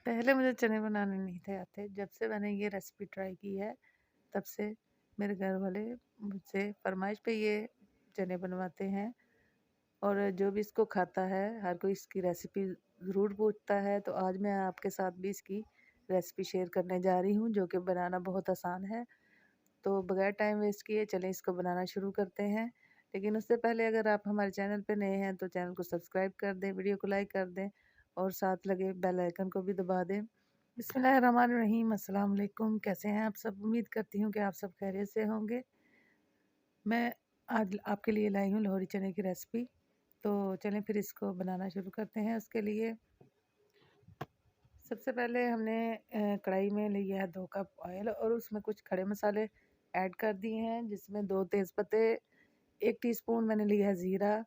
पहले मुझे चने बनाने नहीं थे आते। जब से मैंने ये रेसिपी ट्राई की है, तब से मेरे घर वाले मुझसे फ़रमाइश पे ये चने बनवाते हैं और जो भी इसको खाता है, हर कोई इसकी रेसिपी ज़रूर पूछता है। तो आज मैं आपके साथ भी इसकी रेसिपी शेयर करने जा रही हूँ, जो कि बनाना बहुत आसान है। तो बगैर टाइम वेस्ट किए चलें इसको बनाना शुरू करते हैं। लेकिन उससे पहले अगर आप हमारे चैनल पे नए हैं, तो चैनल को सब्सक्राइब कर दें, वीडियो को लाइक कर दें और साथ लगे बेल आइकन को भी दबा दें। बिस्मिल्लाहिर्रहमानिर्रहीम, अस्सलाम वालेकुम। कैसे हैं आप सब? उम्मीद करती हूँ कि आप सब खैरियत से होंगे। मैं आज आपके लिए लाई हूँ लाहौरी चने की रेसिपी। तो चलें फिर इसको बनाना शुरू करते हैं। उसके लिए सबसे पहले हमने कढ़ाई में लिया है 2 कप ऑयल और उसमें कुछ खड़े मसाले ऐड कर दिए हैं, जिसमें 2 तेज़पत्ते, 1 टीस्पून मैंने लिया है ज़ीरा,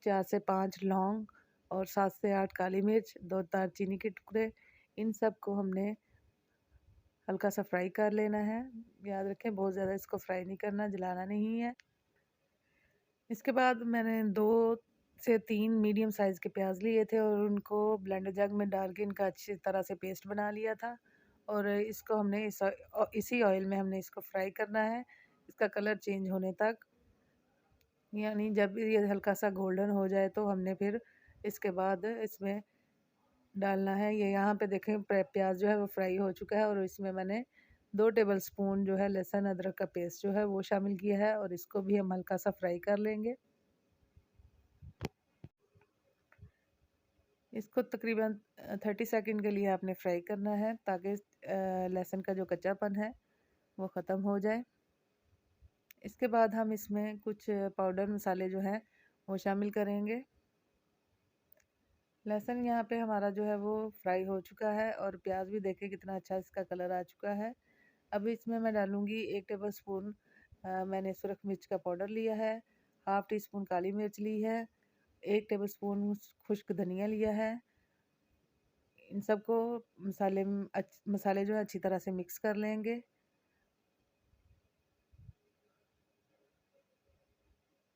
4 से 5 लौंग और 7 से 8 काली मिर्च, 2 दालचीनी के टुकड़े। इन सब को हमने हल्का सा फ्राई कर लेना है। याद रखें, बहुत ज़्यादा इसको फ्राई नहीं करना, जलाना नहीं है। इसके बाद मैंने 2 से 3 मीडियम साइज़ के प्याज लिए थे और उनको ब्लेंडर जग में डाल के इनका अच्छी तरह से पेस्ट बना लिया था। और इसको हमने इसी ऑयल में हमने इसको फ्राई करना है, इसका कलर चेंज होने तक। यानी जब ये हल्का सा गोल्डन हो जाए तो हमने फिर इसके बाद इसमें डालना है। ये यहाँ पे देखें प्याज जो है वो फ्राई हो चुका है और इसमें मैंने 2 टेबलस्पून जो है लहसुन अदरक का पेस्ट जो है वो शामिल किया है और इसको भी हम हल्का सा फ्राई कर लेंगे। इसको तकरीबन 30 सेकंड के लिए आपने फ्राई करना है, ताकि लहसुन का जो कच्चापन है वो ख़त्म हो जाए। इसके बाद हम इसमें कुछ पाउडर मसाले जो हैं वो शामिल करेंगे। लहसुन यहाँ पे हमारा जो है वो फ्राई हो चुका है और प्याज भी देखें कितना अच्छा इसका कलर आ चुका है। अब इसमें मैं डालूँगी 1 टेबलस्पून मैंने सुरख मिर्च का पाउडर लिया है, हाफ़ टी स्पून काली मिर्च ली है, 1 टेबलस्पून खुश्क धनिया लिया है। इन सबको मसाले जो है अच्छी तरह से मिक्स कर लेंगे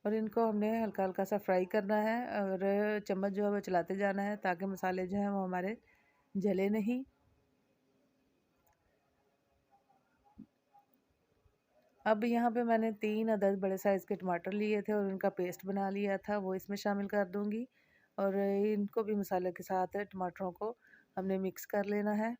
और इनको हमने हल्का-हल्का सा फ्राई करना है और चम्मच जो है वो चलाते जाना है, ताकि मसाले जो हैं वो हमारे जले नहीं। अब यहाँ पे मैंने 3 अदद बड़े साइज़ के टमाटर लिए थे और उनका पेस्ट बना लिया था, वो इसमें शामिल कर दूँगी और इनको भी मसाले के साथ टमाटरों को हमने मिक्स कर लेना है।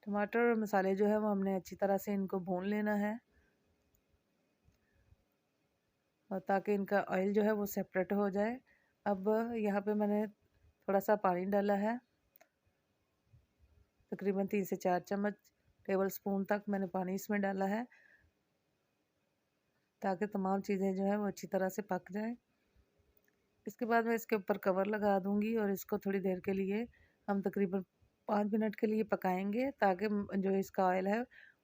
टमाटर और मसाले जो है वो हमने अच्छी तरह से इनको भून लेना है और ताकि इनका ऑयल जो है वो सेपरेट हो जाए। अब यहाँ पे मैंने थोड़ा सा पानी डाला है, तकरीबन 3 से 4 चम्मच टेबल स्पून तक मैंने पानी इसमें डाला है, ताकि तमाम चीज़ें जो हैं वो अच्छी तरह से पक जाएं। इसके बाद मैं इसके ऊपर कवर लगा दूंगी और इसको थोड़ी देर के लिए हम तकरीबन 5 मिनट के लिए पकाएंगे, ताकि जो इसका ऑयल है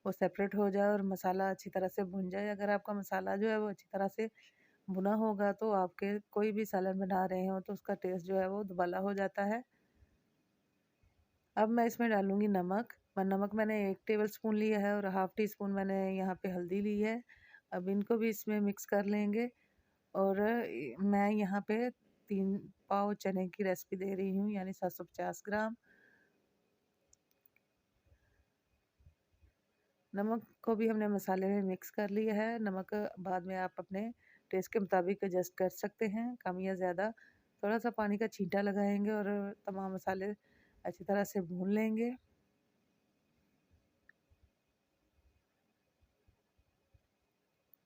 वो सेपरेट हो जाए और मसाला अच्छी तरह से भुन जाए। अगर आपका मसाला जो है वो अच्छी तरह से भुना होगा तो आपके कोई भी सालन बना रहे हो तो उसका टेस्ट जो है वो दुबाला हो जाता है। अब मैं इसमें डालूँगी नमक। नमक मैंने 1 टेबलस्पून लिया है और हाफ़ टी स्पून मैंने यहाँ पे हल्दी ली है। अब इनको भी इसमें मिक्स कर लेंगे और मैं यहाँ पे 3 पाव चने की रेसिपी दे रही हूँ, यानी 750 ग्राम। नमक को भी हमने मसाले में मिक्स कर लिया है। नमक बाद में आप अपने टेस्ट के मुताबिक एडजस्ट कर सकते हैं, कम या ज़्यादा। थोड़ा-सा पानी का छींटा लगाएँगे और तमाम मसाले अच्छी तरह से भून लेंगे।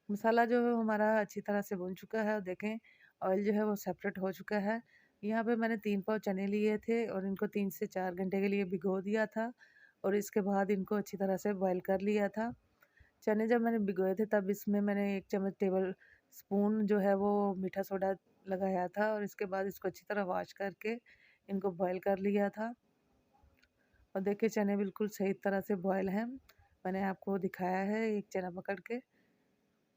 मसाला जो है हमारा अच्छी तरह से भुन चुका है और देखें ऑयल जो है वो सेपरेट हो चुका है। यहाँ पे मैंने 3 पाव चने लिए थे और इनको 3 से 4 घंटे के लिए भिगो दिया था और इसके बाद इनको अच्छी तरह से बॉयल कर लिया था। चने जब मैंने भिगोए थे तब इसमें मैंने 1 चम्मच टेबल स्पून जो है वो मीठा सोडा लगाया था और इसके बाद इसको अच्छी तरह वॉश करके इनको बॉयल कर लिया था। और देखिए चने बिल्कुल सही तरह से बॉयल हैं। मैंने आपको दिखाया है एक चना पकड़ के,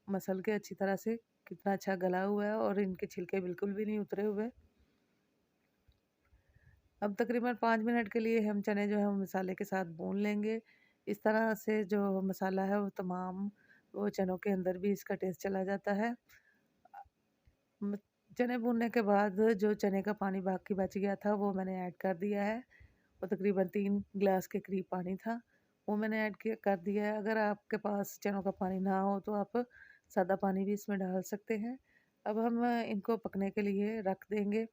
मसल के अच्छी तरह से कितना अच्छा गला हुआ है और इनके छिलके बिल्कुल भी नहीं उतरे हुए। अब तकरीबन 5 मिनट के लिए हम चने जो है वो मसाले के साथ भून लेंगे। इस तरह से जो मसाला है वो तमाम वो चनों के अंदर भी इसका टेस्ट चला जाता है। म चने भूनने के बाद जो चने का पानी बाकी बच गया था वो मैंने ऐड कर दिया है। वो तकरीबन 3 ग्लास के करीब पानी था, वो मैंने ऐड किया कर दिया है। अगर आपके पास चनों का पानी ना हो तो आप सादा पानी भी इसमें डाल सकते हैं। अब हम इनको पकने के लिए रख देंगे।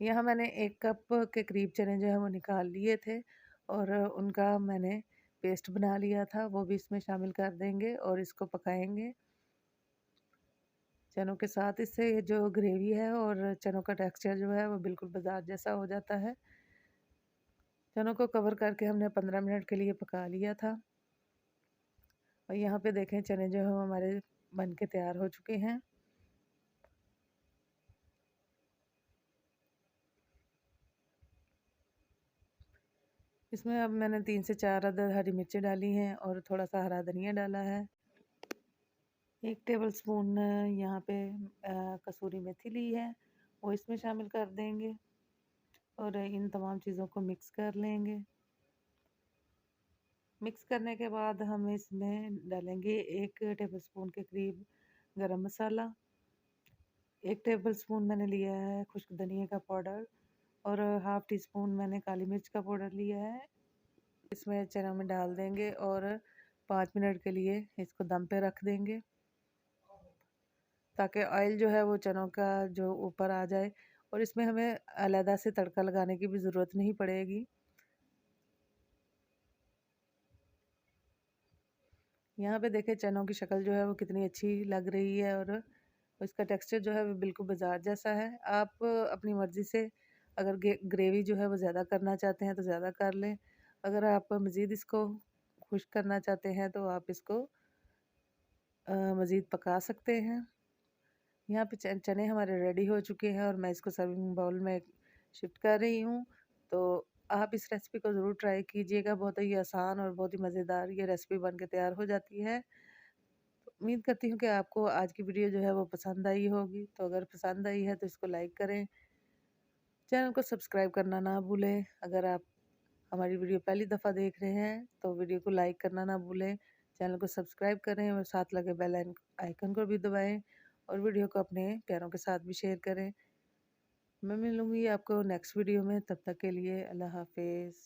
यहाँ मैंने 1 कप के करीब चने जो है वो निकाल लिए थे और उनका मैंने पेस्ट बना लिया था, वो भी इसमें शामिल कर देंगे और इसको पकाएंगे चनों के साथ। इससे जो ग्रेवी है और चनों का टेक्सचर जो है वो बिल्कुल बाजार जैसा हो जाता है। चनों को कवर करके हमने 15 मिनट के लिए पका लिया था और यहाँ पे देखें चने जो है हमारे बन के तैयार हो चुके हैं। इसमें अब मैंने 3 से 4 अदद हरी मिर्चें डाली हैं और थोड़ा सा हरा धनिया डाला है। 1 टेबल स्पून यहाँ पे कसूरी मेथी ली है, वो इसमें शामिल कर देंगे और इन तमाम चीज़ों को मिक्स कर लेंगे। मिक्स करने के बाद हम इसमें डालेंगे 1 टेबल स्पून के करीब गरम मसाला, 1 टेबल स्पून मैंने लिया है खुश्क धनिया का पाउडर और हाफ़ टी स्पून मैंने काली मिर्च का पाउडर लिया है। इसमें चना में डाल देंगे और 5 मिनट के लिए इसको दम पे रख देंगे ताकि ऑयल जो है वो चनों का जो ऊपर आ जाए और इसमें हमें अलहदा से तड़का लगाने की भी ज़रूरत नहीं पड़ेगी। यहाँ पे देखें चनों की शक्ल जो है वो कितनी अच्छी लग रही है और इसका टेक्सचर जो है वो बिल्कुल बाजार जैसा है। आप अपनी मर्ज़ी से अगर ग्रेवी जो है वो ज़्यादा करना चाहते हैं तो ज़्यादा कर लें। अगर आप मज़ीद इसको खुश्क करना चाहते हैं तो आप इसको मज़ीद पका सकते हैं। यहाँ पे चने हमारे रेडी हो चुके हैं और मैं इसको सर्विंग बाउल में शिफ्ट कर रही हूँ। तो आप इस रेसिपी को ज़रूर ट्राई कीजिएगा, बहुत ही आसान और बहुत ही मज़ेदार ये रेसिपी बन के तैयार हो जाती है। तो उम्मीद करती हूँ कि आपको आज की वीडियो जो है वो पसंद आई होगी। तो अगर पसंद आई है तो इसको लाइक करें, चैनल को सब्सक्राइब करना ना भूलें। अगर आप हमारी वीडियो पहली दफ़ा देख रहे हैं तो वीडियो को लाइक करना ना भूलें, चैनल को सब्सक्राइब करें और साथ लगे बेल आइकन को भी दबाएं और वीडियो को अपने प्यारों के साथ भी शेयर करें। मैं मिलूँगी आपको नेक्स्ट वीडियो में, तब तक के लिए अल्लाह हाफ़िज़।